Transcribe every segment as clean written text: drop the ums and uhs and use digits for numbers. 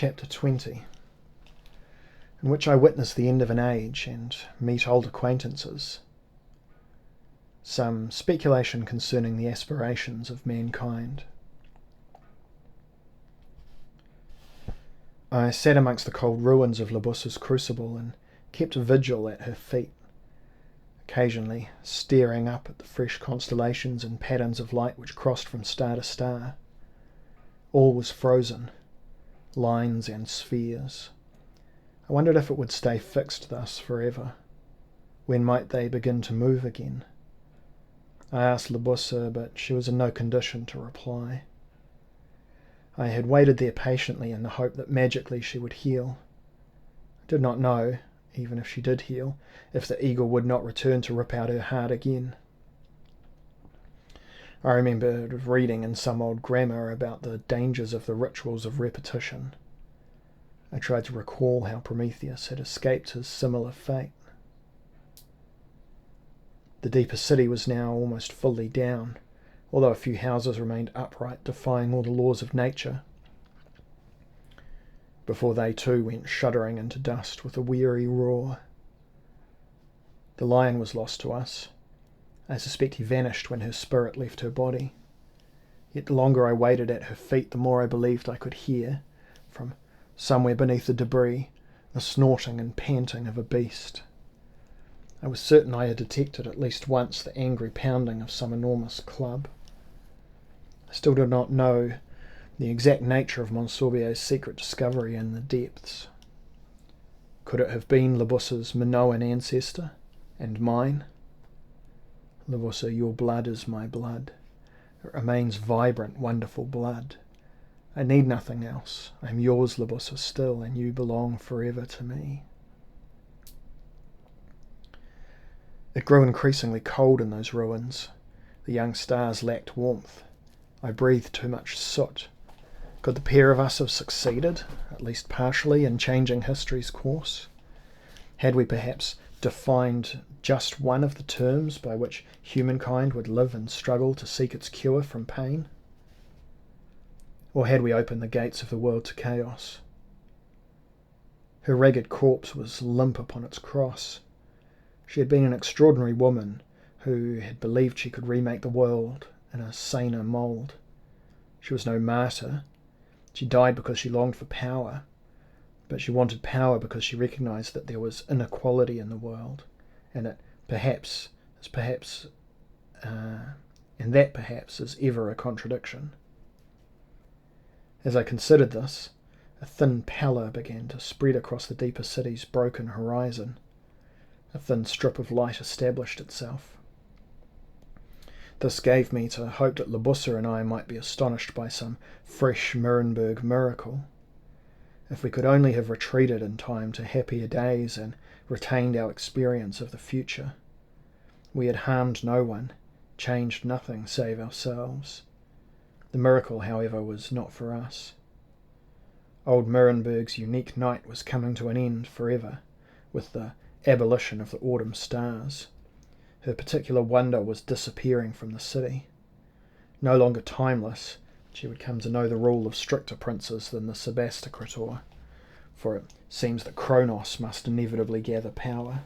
Chapter 20, in which I witness the end of an age and meet old acquaintances. Some speculation concerning the aspirations of mankind. I sat amongst the cold ruins of Labussa's crucible and kept vigil at her feet, occasionally staring up at the fresh constellations and patterns of light which crossed from star to star. All was frozen, lines and spheres. I wondered if it would stay fixed thus forever. When might they begin to move again? I asked Labussa, but she was in no condition to reply. I had waited there patiently in the hope that magically she would heal. I did not know, even if she did heal, if the eagle would not return to rip out her heart again. I remembered reading in some old grammar about the dangers of the rituals of repetition. I tried to recall how Prometheus had escaped his similar fate. The deeper city was now almost fully down, although a few houses remained upright, defying all the laws of nature, before they too went shuddering into dust with a weary roar. The lion was lost to us. I suspect he vanished when her spirit left her body. Yet the longer I waited at her feet, the more I believed I could hear, from somewhere beneath the debris, the snorting and panting of a beast. I was certain I had detected at least once the angry pounding of some enormous club. I still did not know the exact nature of Monsorbier's secret discovery in the depths. Could it have been Labussa's Minoan ancestor, and mine? Labussa, your blood is my blood. It remains vibrant, wonderful blood. I need nothing else. I am yours, Labussa, still, and you belong forever to me. It grew increasingly cold in those ruins. The young stars lacked warmth. I breathed too much soot. Could the pair of us have succeeded, at least partially, in changing history's course? Had we perhaps defined just one of the terms by which humankind would live and struggle to seek its cure from pain? Or had we opened the gates of the world to chaos? Her ragged corpse was limp upon its cross. She had been an extraordinary woman who had believed she could remake the world in a saner mould. She was no martyr. She died because she longed for power, but she wanted power because she recognized that there was inequality in the world, and that perhaps is ever a contradiction. As I considered this, a thin pallor began to spread across the deeper city's broken horizon. A thin strip of light established itself. This gave me to hope that Labussa and I might be astonished by some fresh Nuremberg miracle. If we could only have retreated in time to happier days and retained our experience of the future. We had harmed no one, changed nothing save ourselves. The miracle, however, was not for us. Old Nuremberg's unique night was coming to an end forever, with the abolition of the autumn stars. Her particular wonder was disappearing from the city. No longer timeless, she would come to know the rule of stricter princes than the Sebastocrator, for it seems that Kronos must inevitably gather power.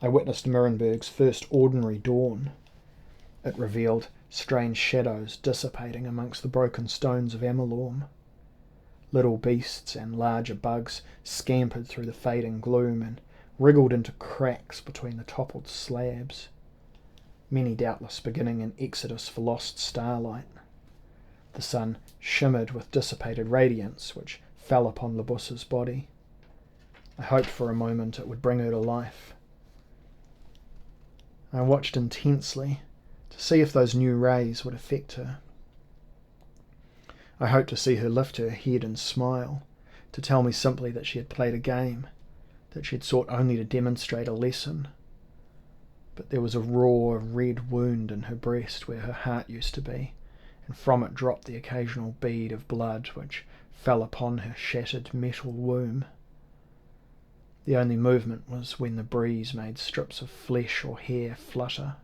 I witnessed Nuremberg's first ordinary dawn. It revealed strange shadows dissipating amongst the broken stones of Amalorm. Little beasts and larger bugs scampered through the fading gloom and wriggled into cracks between the toppled slabs, many doubtless beginning an exodus for lost starlight. The sun shimmered with dissipated radiance which fell upon Labussa's body. I hoped for a moment it would bring her to life. I watched intensely to see if those new rays would affect her. I hoped to see her lift her head and smile, to tell me simply that she had played a game, that she had sought only to demonstrate a lesson. But there was a raw, red wound in her breast where her heart used to be, and from it dropped the occasional bead of blood which fell upon her shattered metal womb. The only movement was when the breeze made strips of flesh or hair flutter.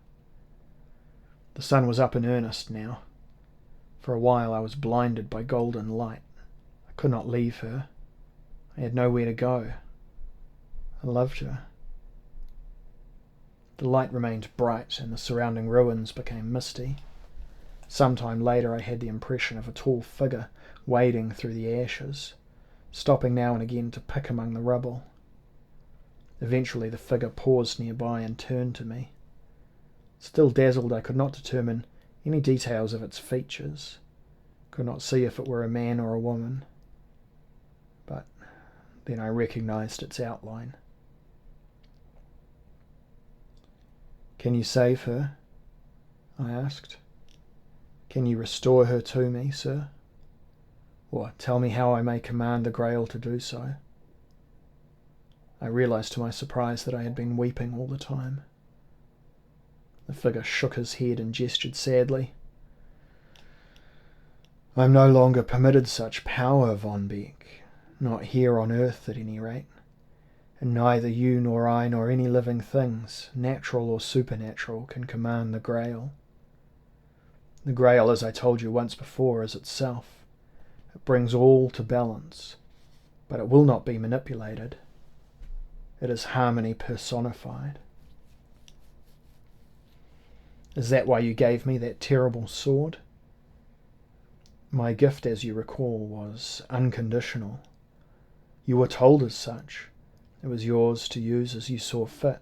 The sun was up in earnest now. For a while I was blinded by golden light, a I could not leave her. I had nowhere to go. I loved her. The light remained bright and the surrounding ruins became misty. Some time later I had the impression of a tall figure wading through the ashes, stopping now and again to pick among the rubble. Eventually the figure paused nearby and turned to me. Still dazzled, I could not determine any details of its features, could not see if it were a man or a woman. But then I recognized its outline. "Can you save her?" I asked. "Can you restore her to me, sir? Or tell me how I may command the Grail to do so?" I realized to my surprise that I had been weeping all the time. The figure shook his head and gestured sadly. "I am no longer permitted such power, Von Beck, not here on earth at any rate, and neither you nor I nor any living things, natural or supernatural, can command the Grail. The Grail, as I told you once before, is itself. It brings all to balance, but it will not be manipulated. It is harmony personified." "Is that why you gave me that terrible sword?" "My gift, as you recall, was unconditional. You were told as such. It was yours to use as you saw fit.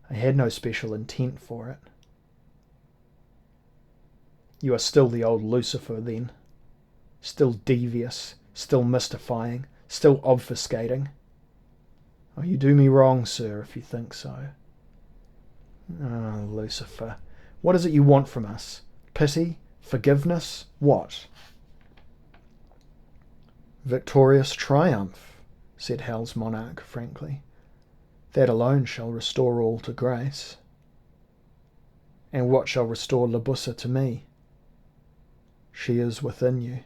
I had no special intent for it." "You are still the old Lucifer, then? Still devious, still mystifying, still obfuscating? Oh, you do me wrong, sir, if you think so." "Ah, Lucifer, what is it you want from us? Pity? Forgiveness? What?" "Victorious triumph," said Hell's monarch frankly. "That alone shall restore all to grace." "And what shall restore Libussa to me?" "She is within you."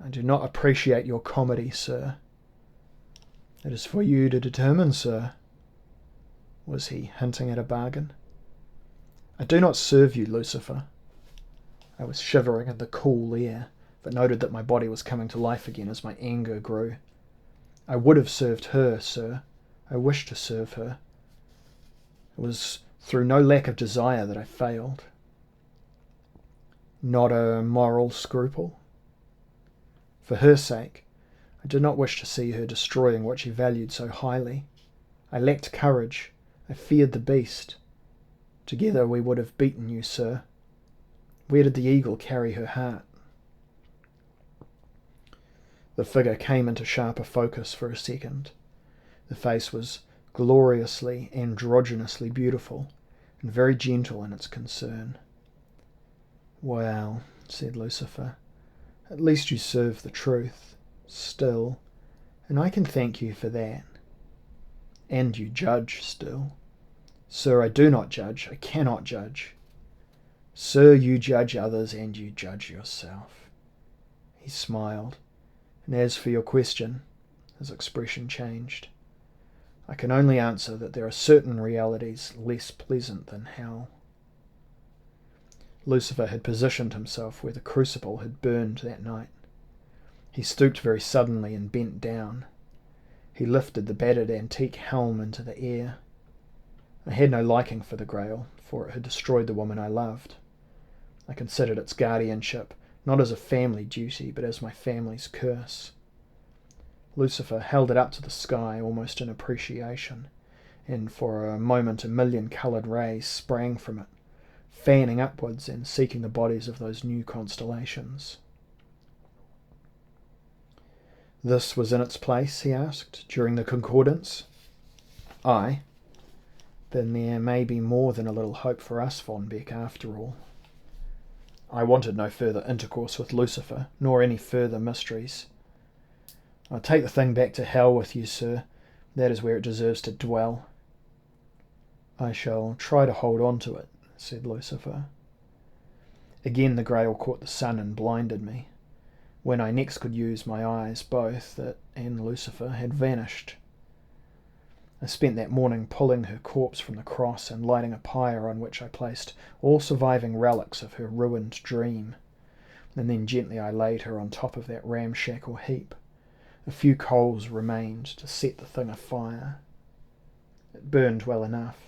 "I do not appreciate your comedy, sir." "It is for you to determine, sir." Was he hinting at a bargain? "I do not serve you, Lucifer." I was shivering in the cool air, but noted that my body was coming to life again as my anger grew. "I would have served her, sir. I wished to serve her. It was through no lack of desire that I failed." "Not a moral scruple?" "For her sake, I did not wish to see her destroying what she valued so highly. I lacked courage. I feared the beast. Together we would have beaten you, sir. Where did the eagle carry her heart?" The figure came into sharper focus for a second. The face was gloriously, androgynously beautiful, and very gentle in its concern. "Well," said Lucifer, "at least you serve the truth, still, and I can thank you for that. And you judge still." "Sir, I do not judge. I cannot judge." "Sir, you judge others and you judge yourself." He smiled, and as for your question, his expression changed. "I can only answer that there are certain realities less pleasant than hell." Lucifer had positioned himself where the crucible had burned that night. He stooped very suddenly and bent down. He lifted the battered antique helm into the air. I had no liking for the Grail, for it had destroyed the woman I loved. I considered its guardianship not as a family duty, but as my family's curse. Lucifer held it up to the sky almost in appreciation, and for a moment a million-coloured rays sprang from it, fanning upwards and seeking the bodies of those new constellations. "This was in its place," he asked, "during the concordance?" "Aye." "Then there may be more than a little hope for us, Von Beck, after all." I wanted no further intercourse with Lucifer, nor any further mysteries. "I'll take the thing back to hell with you, sir. That is where it deserves to dwell." "I shall try to hold on to it," said Lucifer. Again the Grail caught the sun and blinded me. When I next could use my eyes, both it and Lucifer had vanished. I spent that morning pulling her corpse from the cross and lighting a pyre on which I placed all surviving relics of her ruined dream. and then gently I laid her on top of that ramshackle heap. A few coals remained to set the thing afire. It burned well enough.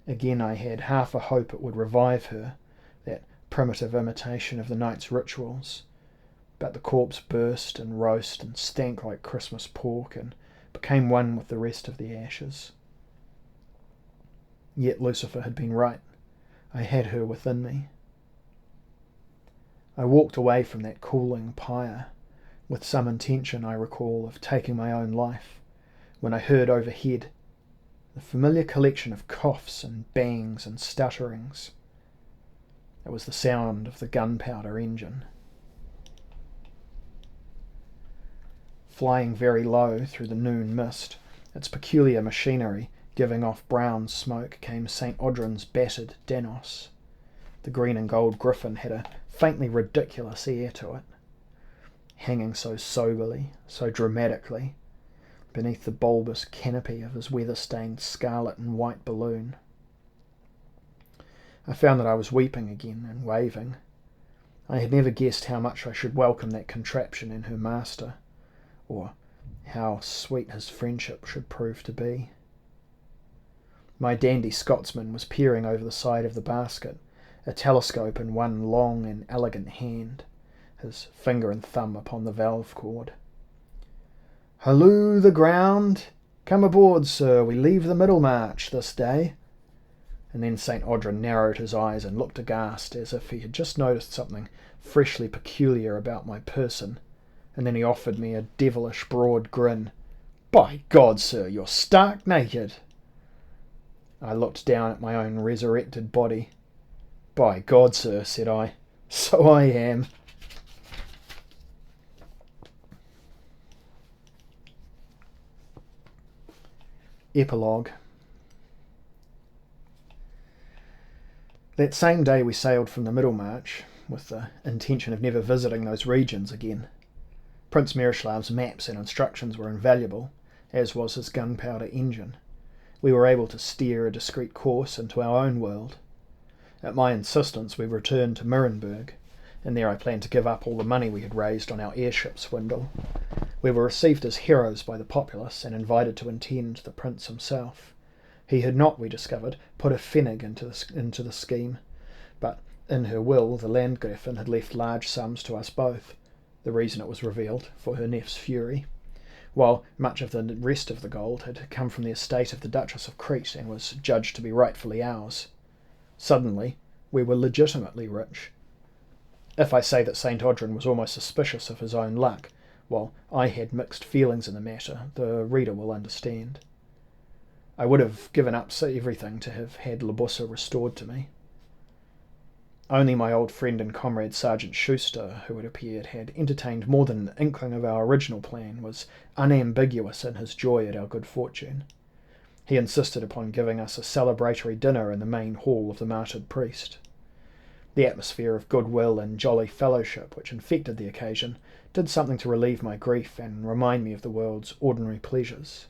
Again I had half a hope it would revive her, that primitive imitation of the night's rituals, but the corpse burst and roast and stank like Christmas pork and became one with the rest of the ashes. Yet Lucifer had been right. I had her within me. I walked away from that cooling pyre, with some intention, I recall, of taking my own life, when I heard overhead the familiar collection of coughs and bangs and stutterings. It was the sound of the gunpowder engine. Flying very low through the noon mist, its peculiar machinery giving off brown smoke, came St. Audrin's battered Danos. The green and gold griffin had a faintly ridiculous air to it, hanging so soberly, so dramatically, beneath the bulbous canopy of his weather-stained scarlet and white balloon. I found that I was weeping again and waving. I had never guessed how much I should welcome that contraption in her master, or how sweet his friendship should prove to be. My dandy Scotsman was peering over the side of the basket, a telescope in one long and elegant hand, his finger and thumb upon the valve cord. "Halloo the ground! Come aboard, sir, we leave the Middlemarch this day." And then St. Audrin narrowed his eyes and looked aghast, as if he had just noticed something freshly peculiar about my person, and then he offered me a devilish broad grin. "By God, sir, you're stark naked." I looked down at my own resurrected body. "By God, sir," said I, "so I am." Epilogue. That same day we sailed from the Middlemarch, with the intention of never visiting those regions again. Prince Miroslaev's maps and instructions were invaluable, as was his gunpowder engine. We were able to steer a discreet course into our own world. At my insistence we returned to Nuremberg, and there I planned to give up all the money we had raised on our airship swindle. We were received as heroes by the populace and invited to attend the prince himself. He had not, we discovered, put a pfennig into the scheme, but in her will the Landgräfin had left large sums to us both. The reason, it was revealed, for her neph's fury, while much of the rest of the gold had come from the estate of the Duchess of Crete and was judged to be rightfully ours. Suddenly we were legitimately rich. If I say that St. Audrin was almost suspicious of his own luck, while I had mixed feelings in the matter, the reader will understand. I would have given up everything to have had Libussa restored to me. Only my old friend and comrade Sergeant Schuster, who it appeared had entertained more than an inkling of our original plan, was unambiguous in his joy at our good fortune. He insisted upon giving us a celebratory dinner in the main hall of the martyred priest. The atmosphere of goodwill and jolly fellowship which infected the occasion did something to relieve my grief and remind me of the world's ordinary pleasures.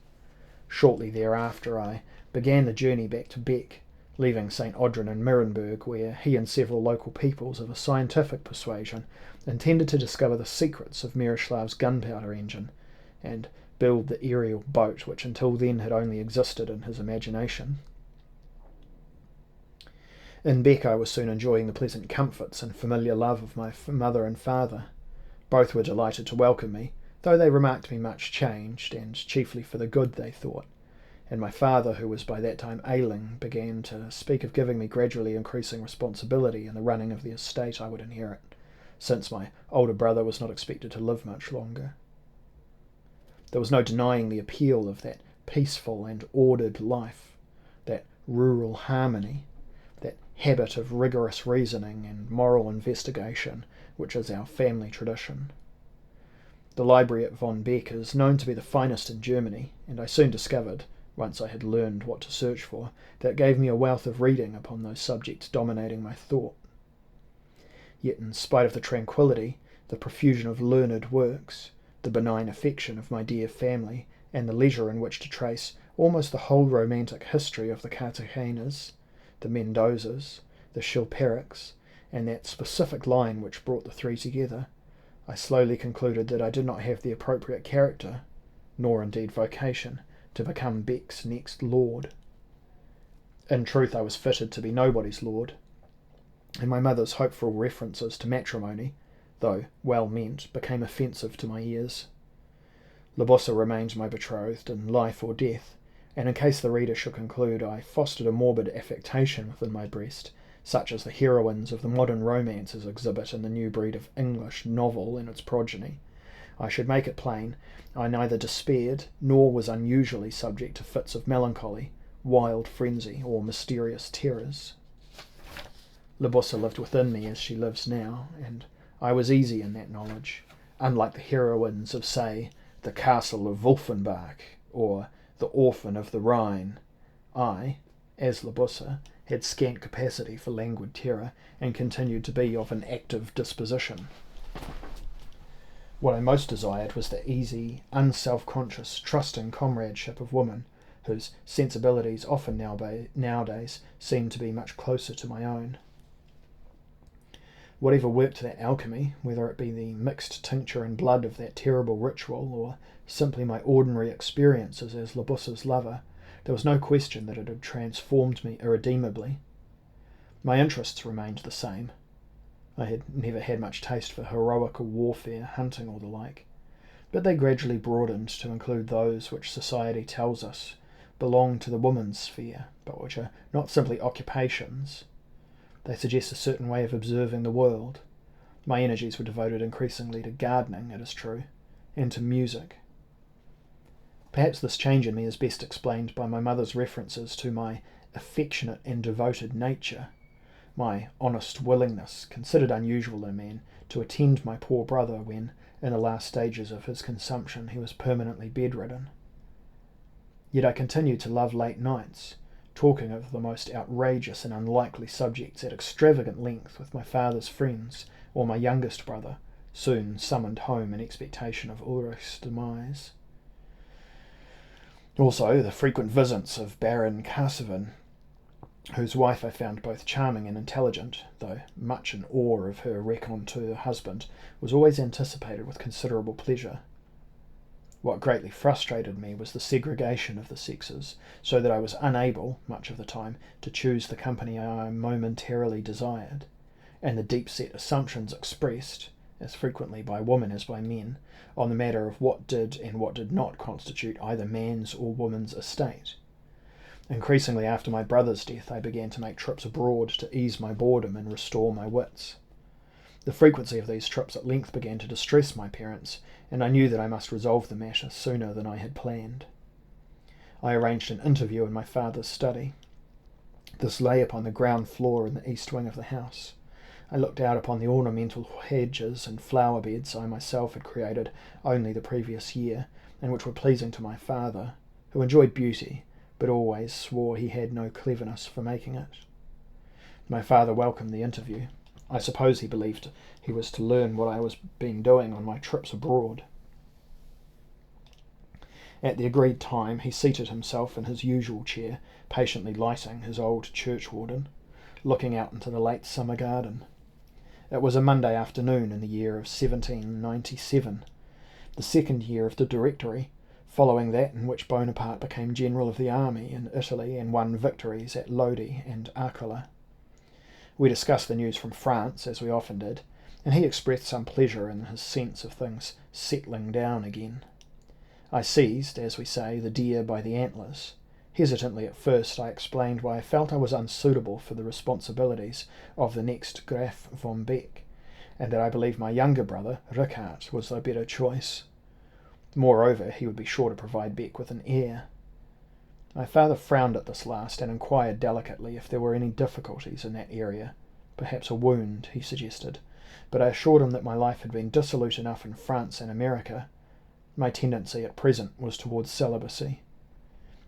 Shortly thereafter I began the journey back to Beck, leaving St. Audrin in Nuremberg, where he and several local peoples of a scientific persuasion intended to discover the secrets of Miroslaev's gunpowder engine and build the aerial boat which until then had only existed in his imagination. In Beck I was soon enjoying the pleasant comforts and familiar love of my mother and father. Both were delighted to welcome me, though they remarked me much changed, and chiefly for the good, they thought, and my father, who was by that time ailing, began to speak of giving me gradually increasing responsibility in the running of the estate I would inherit, since my older brother was not expected to live much longer. There was no denying the appeal of that peaceful and ordered life, that rural harmony, that habit of rigorous reasoning and moral investigation, which is our family tradition. The library at von Beck is known to be the finest in Germany, and I soon discovered, once I had learned what to search for, that it gave me a wealth of reading upon those subjects dominating my thought. Yet in spite of the tranquillity, the profusion of learned works, the benign affection of my dear family, and the leisure in which to trace almost the whole romantic history of the Cartagenas, the Mendozas, the Chilperics, and that specific line which brought the three together, I slowly concluded that I did not have the appropriate character, nor indeed vocation, to become Beck's next lord. In truth, I was fitted to be nobody's lord, and my mother's hopeful references to matrimony, though well meant, became offensive to my ears. Libussa remained my betrothed in life or death, and in case the reader should conclude I fostered a morbid affectation within my breast, such as the heroines of the modern romances exhibit in the new breed of English novel and its progeny, I should make it plain I neither despaired nor was unusually subject to fits of melancholy, wild frenzy, or mysterious terrors. Libussa lived within me as she lives now, and I was easy in that knowledge, unlike the heroines of, say, The Castle of Wolfenbach, or The Orphan of the Rhine. I, as Libussa, had scant capacity for languid terror, and continued to be of an active disposition. What I most desired was the easy, unself-conscious, trusting comradeship of women, whose sensibilities often nowadays seem to be much closer to my own. Whatever worked that alchemy, whether it be the mixed tincture and blood of that terrible ritual, or simply my ordinary experiences as Libussa's lover, there was no question that it had transformed me irredeemably. My interests remained the same. I had never had much taste for heroical warfare, hunting, or the like, but they gradually broadened to include those which society tells us belong to the woman's sphere, but which are not simply occupations. They suggest a certain way of observing the world. My energies were devoted increasingly to gardening, it is true, and to music. Perhaps this change in me is best explained by my mother's references to my affectionate and devoted nature, my honest willingness, considered unusual in a man, to attend my poor brother when, in the last stages of his consumption, he was permanently bedridden. Yet I continued to love late nights, talking of the most outrageous and unlikely subjects at extravagant length with my father's friends, or my youngest brother, soon summoned home in expectation of Ulrich's demise. Also the frequent visits of Baron Casaubon, whose wife I found both charming and intelligent, though much in awe of her raconteur husband, was always anticipated with considerable pleasure. What greatly frustrated me was the segregation of the sexes, so that I was unable, much of the time, to choose the company I momentarily desired, and the deep-set assumptions expressed, as frequently by women as by men, on the matter of what did and what did not constitute either man's or woman's estate. Increasingly after my brother's death I began to make trips abroad to ease my boredom and restore my wits. The frequency of these trips at length began to distress my parents, and I knew that I must resolve the matter sooner than I had planned. I arranged an interview in my father's study. This lay upon the ground floor in the east wing of the house. I looked out upon the ornamental hedges and flower beds I myself had created only the previous year, and which were pleasing to my father, who enjoyed beauty, but always swore he had no cleverness for making it. My father welcomed the interview. I suppose he believed he was to learn what I was doing on my trips abroad. At the agreed time he seated himself in his usual chair, patiently lighting his old churchwarden, looking out into the late summer garden. It was a Monday afternoon in the year of 1797, the second year of the Directory, following that in which Bonaparte became general of the army in Italy and won victories at Lodi and Arcola. We discussed the news from France, as we often did, and he expressed some pleasure in his sense of things settling down again. I seized, as we say, the deer by the antlers. Hesitantly at first I explained why I felt I was unsuitable for the responsibilities of the next Graf von Beck, and that I believed my younger brother, Richard, was a better choice. Moreover, he would be sure to provide Beck with an heir. My father frowned at this last, and inquired delicately if there were any difficulties in that area. Perhaps a wound, he suggested, but I assured him that my life had been dissolute enough in France and America. My tendency at present was towards celibacy.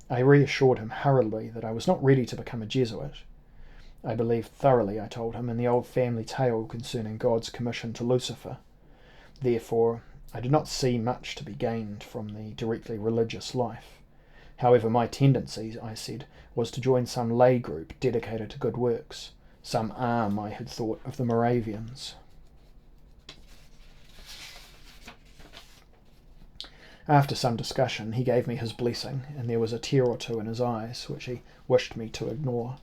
I reassured him hurriedly that I was not ready to become a Jesuit. I believed thoroughly, I told him, in the old family tale concerning God's commission to Lucifer. Therefore, I did not see much to be gained from the directly religious life. However, my tendency, I said, was to join some lay group dedicated to good works, some arm, I had thought, of the Moravians. After some discussion, he gave me his blessing, and there was a tear or two in his eyes, which he wished me to ignore.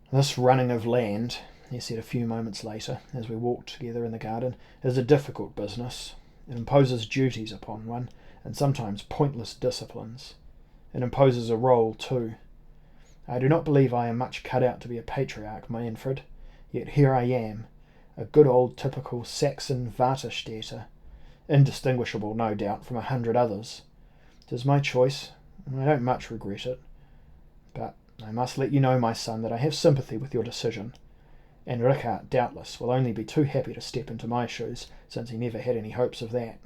"This running of land," he said a few moments later, as we walked together in the garden, "is a difficult business. It imposes duties upon one, and sometimes pointless disciplines. It imposes a role, too. I do not believe I am much cut out to be a patriarch, Manfred, yet here I am, a good old typical Saxon Vaterstädter, indistinguishable, no doubt, from 100 others. It is my choice, and I don't much regret it. But I must let you know, my son, that I have sympathy with your decision, and Richard, doubtless, will only be too happy to step into my shoes, since he never had any hopes of that."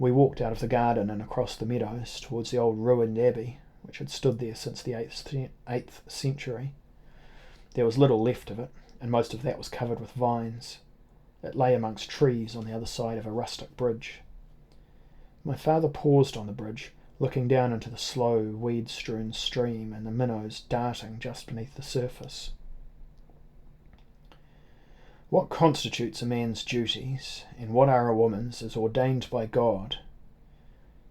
We walked out of the garden and across the meadows towards the old ruined abbey, which had stood there since the 8th century. There was little left of it, and most of that was covered with vines. It lay amongst trees on the other side of a rustic bridge. My father paused on the bridge, looking down into the slow, weed-strewn stream and the minnows darting just beneath the surface. "What constitutes a man's duties, and what are a woman's, is ordained by God.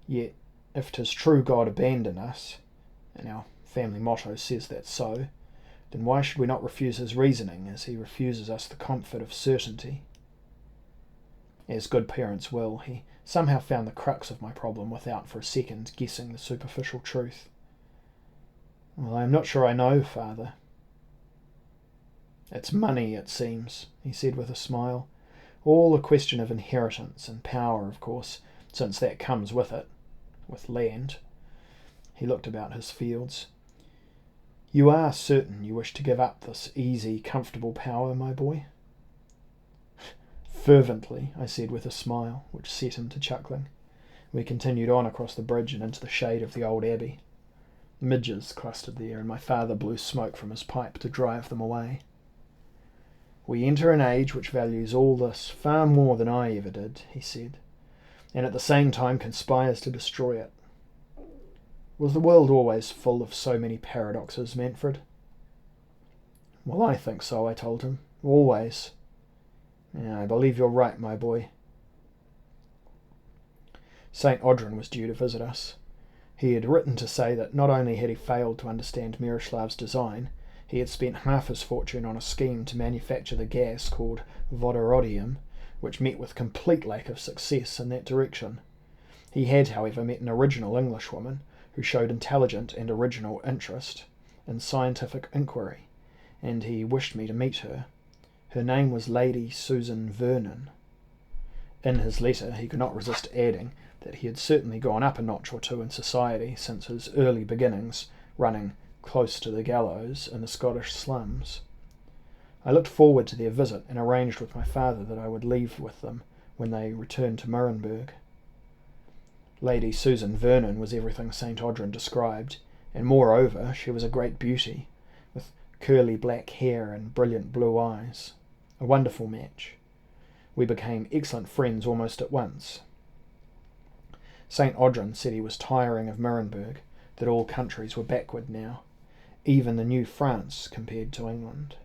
Yet, if 'tis true God abandoned us, and our family motto says that so, then why should we not refuse his reasoning as he refuses us the comfort of certainty?" As good parents will, he somehow found the crux of my problem without for a second guessing the superficial truth. "Well, I am not sure I know, father." "It's money, it seems," he said with a smile. "All a question of inheritance and power, of course, since that comes with it, with land." He looked about his fields. "You are certain you wish to give up this easy, comfortable power, my boy?" "Fervently," I said with a smile, which set him to chuckling. We continued on across the bridge and into the shade of the old abbey. Midges clustered there, and my father blew smoke from his pipe to drive them away. "We enter an age which values all this far more than I ever did," he said, "and at the same time conspires to destroy it. Was the world always full of so many paradoxes, Manfred?" "Well, I think so," I told him. "Always." "Yeah, I believe you're right, my boy." St. Audrin was due to visit us. He had written to say that not only had he failed to understand Miroslave's design, he had spent half his fortune on a scheme to manufacture the gas called vodorodinium, which met with complete lack of success in that direction. He had, however, met an original Englishwoman who showed intelligent and original interest in scientific inquiry, and he wished me to meet her. Her name was Lady Susan Vernon. In his letter he could not resist adding that he had certainly gone up a notch or two in society since his early beginnings, running close to the gallows in the Scottish slums. I looked forward to their visit and arranged with my father that I would leave with them when they returned to Nuremberg. Lady Susan Vernon was everything St. Audrin described, and moreover she was a great beauty, with curly black hair and brilliant blue eyes. A wonderful match. We became excellent friends almost at once. St. Audrin said he was tiring of Nuremberg, that all countries were backward now, even the new France compared to England.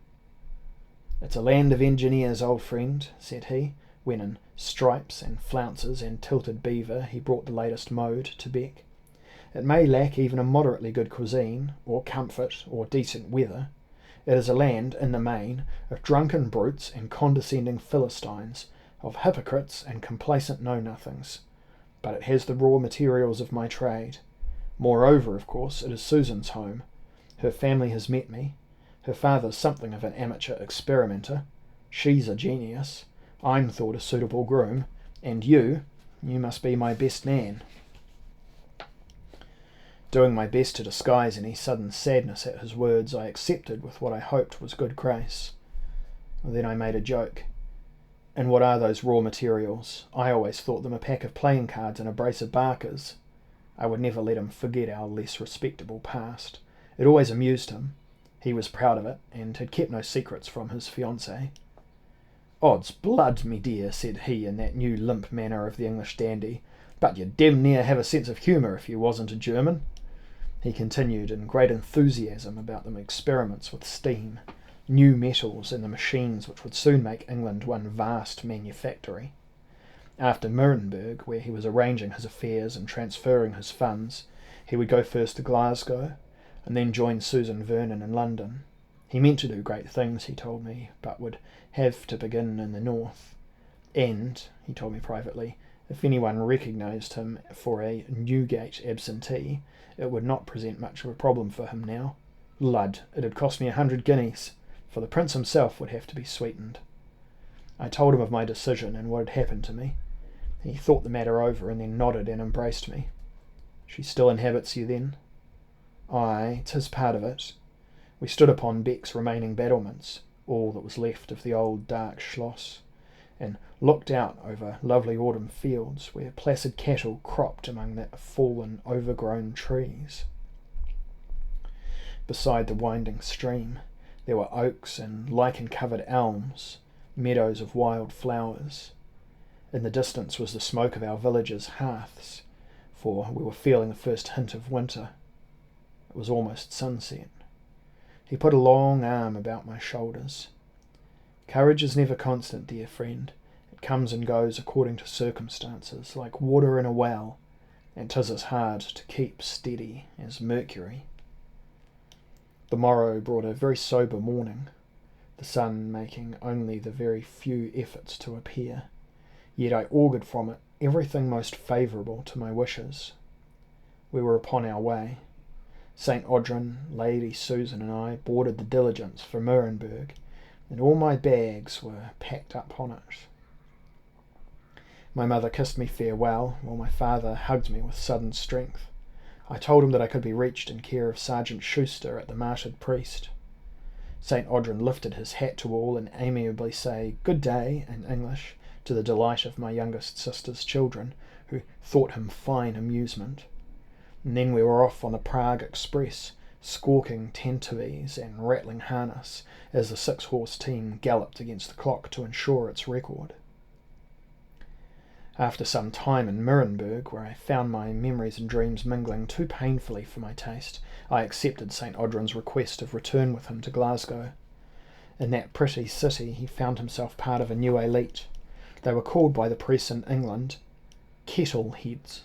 "It's a land of engineers, old friend," said he, when in stripes and flounces and tilted beaver he brought the latest mode to beck. "It may lack even a moderately good cuisine, or comfort, or decent weather. It is a land, in the main, of drunken brutes and condescending Philistines, of hypocrites and complacent know-nothings. But it has the raw materials of my trade. Moreover, of course, it is Susan's home. Her family has met me. Her father's something of an amateur experimenter. She's a genius. I'm thought a suitable groom. And you must be my best man." Doing my best to disguise any sudden sadness at his words, I accepted with what I hoped was good grace. Then I made a joke. "And what are those raw materials? I always thought them a pack of playing cards and a brace of barkers." I would never let him forget our less respectable past. It always amused him. He was proud of it, and had kept no secrets from his fiancée. "Odds blood, me dear," said he in that new limp manner of the English dandy, "but you'd demn near have a sense of humour if you wasn't a German." He continued in great enthusiasm about the experiments with steam, new metals, and the machines which would soon make England one vast manufactory. After Nuremberg, where he was arranging his affairs and transferring his funds, he would go first to Glasgow, and then join Susan Vernon in London. He meant to do great things, he told me, but would have to begin in the north. And, he told me privately, if anyone recognised him for a Newgate absentee, it would not present much of a problem for him now. Lud, it'd cost me 100 guineas, for the prince himself would have to be sweetened. I told him of my decision and what had happened to me. He thought the matter over and then nodded and embraced me. She still inhabits you then? Aye, 'tis part of it. We stood upon Beck's remaining battlements, all that was left of the old dark schloss, and looked out over lovely autumn fields where placid cattle cropped among the fallen, overgrown trees. Beside the winding stream there were oaks and lichen-covered elms, meadows of wild flowers. In the distance was the smoke of our village's hearths, for we were feeling the first hint of winter. It was almost sunset. He put a long arm about my shoulders. Courage is never constant, dear friend. It comes and goes according to circumstances, like water in a well, and 'tis as hard to keep steady as mercury. The morrow brought a very sober morning, the sun making only the very few efforts to appear. Yet I augured from it everything most favourable to my wishes. We were upon our way. St. Audryn, Lady Susan and I boarded the diligence for Nuremberg, and all my bags were packed up on it. My mother kissed me farewell, while my father hugged me with sudden strength. I told him that I could be reached in care of Sergeant Schuster at the Martyred Priest. St. Audryn lifted his hat to all and amiably say "Good day" in English, to the delight of my youngest sister's children, who thought him fine amusement. And then we were off on the Prague Express, squawking tantivys and rattling harness as the 6-horse team galloped against the clock to ensure its record. After some time in Nuremberg, where I found my memories and dreams mingling too painfully for my taste, I accepted St. Audryn's request of return with him to Glasgow. In that pretty city he found himself part of a new elite. They were called by the press in England kettle heads,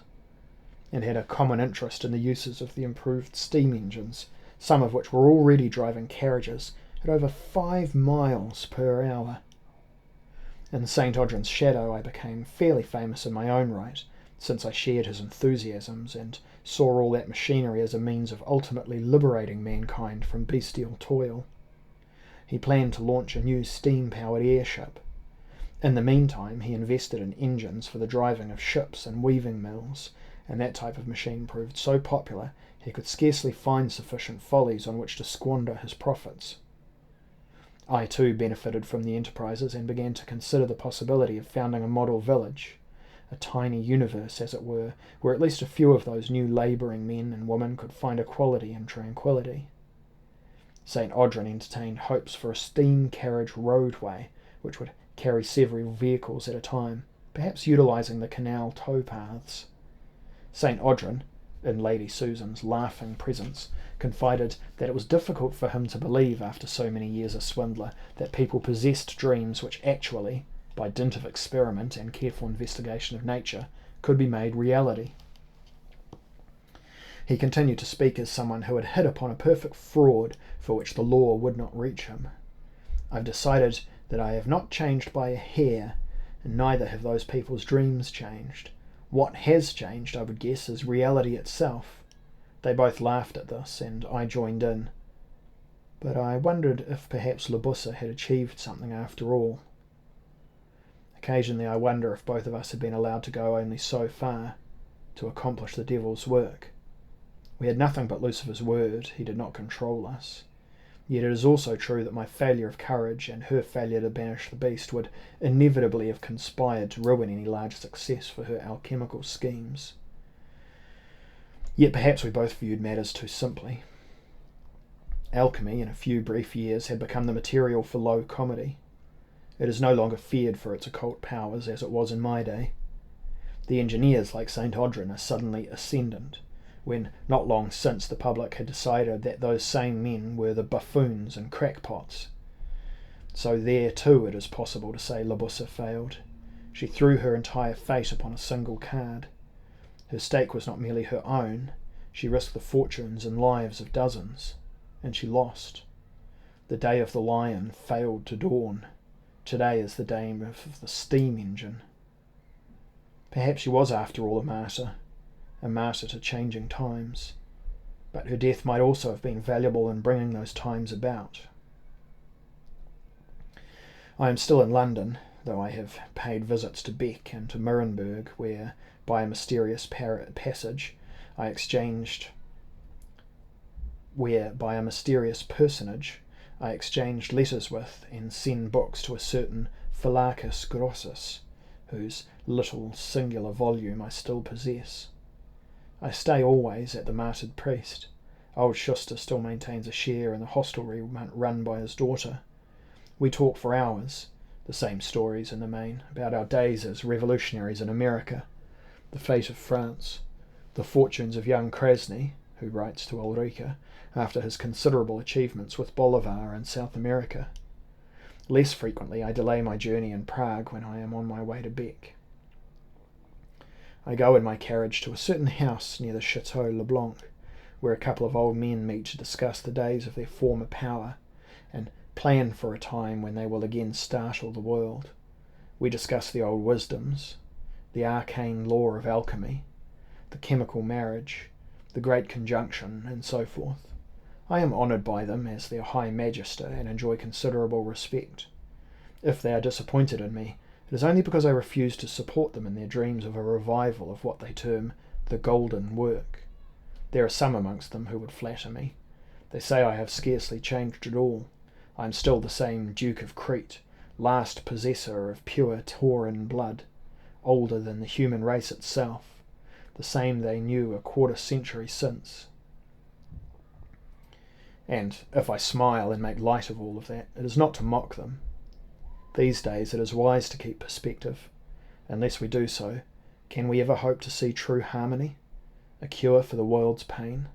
and had a common interest in the uses of the improved steam engines, some of which were already driving carriages at over 5 miles per hour. In St. Audryn's shadow I became fairly famous in my own right, since I shared his enthusiasms and saw all that machinery as a means of ultimately liberating mankind from bestial toil. He planned to launch a new steam-powered airship. In the meantime he invested in engines for the driving of ships and weaving mills, and that type of machine proved so popular he could scarcely find sufficient follies on which to squander his profits. I too benefited from the enterprises and began to consider the possibility of founding a model village, a tiny universe as it were, where at least a few of those new labouring men and women could find equality and tranquillity. St. Audryn entertained hopes for a steam carriage roadway which would carry several vehicles at a time, perhaps utilising the canal towpaths. St. Audryn, in Lady Susan's laughing presence, confided that it was difficult for him to believe after so many years a swindler that people possessed dreams which actually, by dint of experiment and careful investigation of nature, could be made reality. He continued to speak as someone who had hit upon a perfect fraud for which the law would not reach him. I've decided that I have not changed by a hair, and neither have those people's dreams changed. What has changed, I would guess, is reality itself. They both laughed at this, and I joined in. But I wondered if perhaps Libussa had achieved something after all. Occasionally I wonder if both of us had been allowed to go only so far, to accomplish the devil's work. We had nothing but Lucifer's word. He did not control us. Yet it is also true that my failure of courage and her failure to banish the beast would inevitably have conspired to ruin any large success for her alchemical schemes. Yet perhaps we both viewed matters too simply. Alchemy, in a few brief years, had become the material for low comedy. It is no longer feared for its occult powers as it was in my day. The engineers, like St. Audryn, are suddenly ascendant, when not long since the public had decided that those same men were the buffoons and crackpots. So there too it is possible to say Libussa failed. She threw her entire fate upon a single card. Her stake was not merely her own, she risked the fortunes and lives of dozens, and she lost. The day of the lion failed to dawn. Today is the day of the steam engine. Perhaps she was after all a martyr to changing times, but her death might also have been valuable in bringing those times about. I am still in London, though I have paid visits to Beck and to Nuremberg, where, by a mysterious personage, I exchanged letters with and send books to a certain Philacus Grossus, whose little singular volume I still possess. I stay always at the Martyred Priest. Old Schuster still maintains a share in the hostelry run by his daughter. We talk for hours, the same stories in the main, about our days as revolutionaries in America, the fate of France, the fortunes of young Krasny, who writes to Ulrika, after his considerable achievements with Bolivar in South America. Less frequently I delay my journey in Prague when I am on my way to Beck. I go in my carriage to a certain house near the Chateau Leblanc, where a couple of old men meet to discuss the days of their former power and plan for a time when they will again startle the world. We discuss the old wisdoms, the arcane law of alchemy, the chemical marriage, the great conjunction, and so forth. I am honoured by them as their High Magister and enjoy considerable respect. If they are disappointed in me, it is only because I refuse to support them in their dreams of a revival of what they term the golden work. There are some amongst them who would flatter me. They say I have scarcely changed at all. I am still the same Duke of Crete, last possessor of pure Tauran blood, older than the human race itself, the same they knew a quarter-century since. And if I smile and make light of all of that, it is not to mock them. These days it is wise to keep perspective. Unless we do so, can we ever hope to see true harmony, a cure for the world's pain?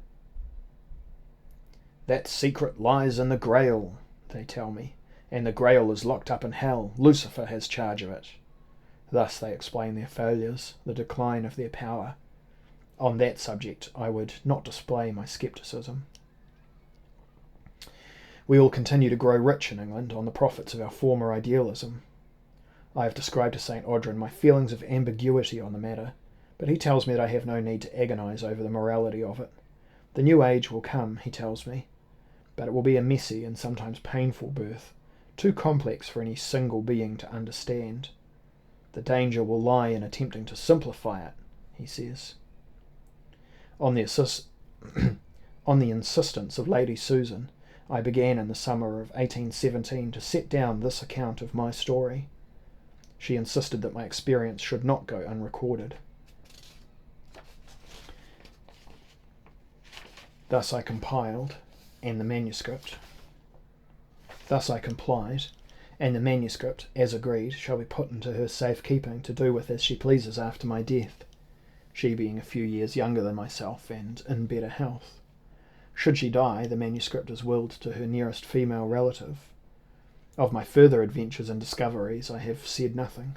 That secret lies in the Grail, they tell me, and the Grail is locked up in hell. Lucifer has charge of it. Thus they explain their failures, the decline of their power. On that subject I would not display my scepticism. We all continue to grow rich in England on the profits of our former idealism. I have described to St. Audrin my feelings of ambiguity on the matter, but he tells me that I have no need to agonise over the morality of it. The new age will come, he tells me, but it will be a messy and sometimes painful birth, too complex for any single being to understand. The danger will lie in attempting to simplify it, he says. On the insistence of Lady Susan, I began in the summer of 1817 to set down this account of my story. She insisted that my experience should not go unrecorded. Thus I complied, and the manuscript, as agreed, shall be put into her safekeeping to do with as she pleases after my death, she being a few years younger than myself and in better health. Should she die, the manuscript is willed to her nearest female relative. Of my further adventures and discoveries I have said nothing.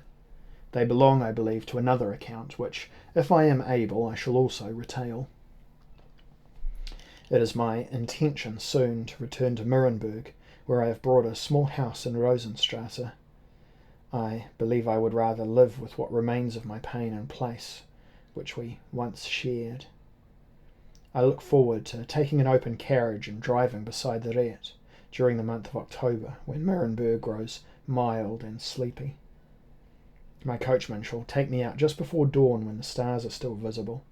They belong, I believe, to another account, which, if I am able, I shall also retail. It is my intention soon to return to Nuremberg, where I have bought a small house in Rosenstrasse. I believe I would rather live with what remains of my pain and place, which we once shared. I look forward to taking an open carriage and driving beside the Rhett during the month of October, when Nuremberg grows mild and sleepy. My coachman shall take me out just before dawn when the stars are still visible.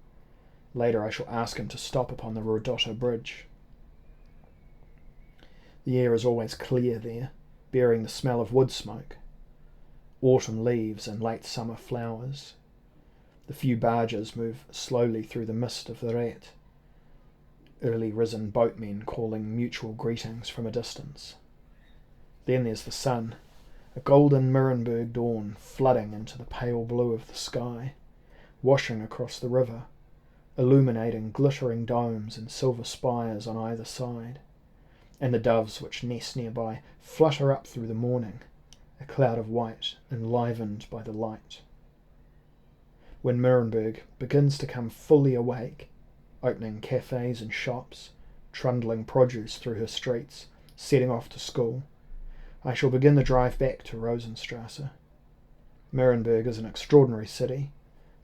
Later I shall ask him to stop upon the Rodotta Bridge. The air is always clear there, bearing the smell of wood smoke, autumn leaves and late summer flowers. The few barges move slowly through the mist of the Rhett, early risen boatmen calling mutual greetings from a distance. Then there's the sun, a golden Nuremberg dawn flooding into the pale blue of the sky, washing across the river, illuminating glittering domes and silver spires on either side, and the doves which nest nearby flutter up through the morning, a cloud of white enlivened by the light. When Nuremberg begins to come fully awake, opening cafes and shops, trundling produce through her streets, setting off to school, I shall begin the drive back to Rosenstrasse. Nuremberg is an extraordinary city,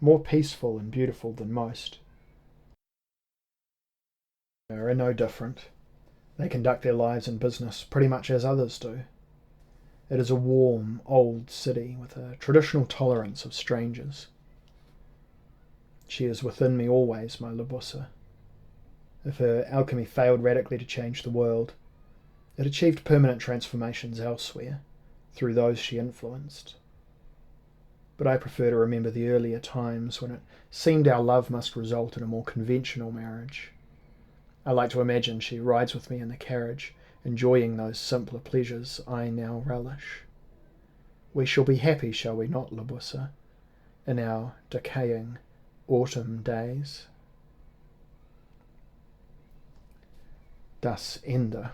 more peaceful and beautiful than most. They are no different. They conduct their lives and business pretty much as others do. It is a warm, old city with a traditional tolerance of strangers. She is within me always, my Labussa. If her alchemy failed radically to change the world, it achieved permanent transformations elsewhere, through those she influenced. But I prefer to remember the earlier times when it seemed our love must result in a more conventional marriage. I like to imagine she rides with me in the carriage, enjoying those simpler pleasures I now relish. We shall be happy, shall we not, Labussa, in our decaying autumn days? Das Ende.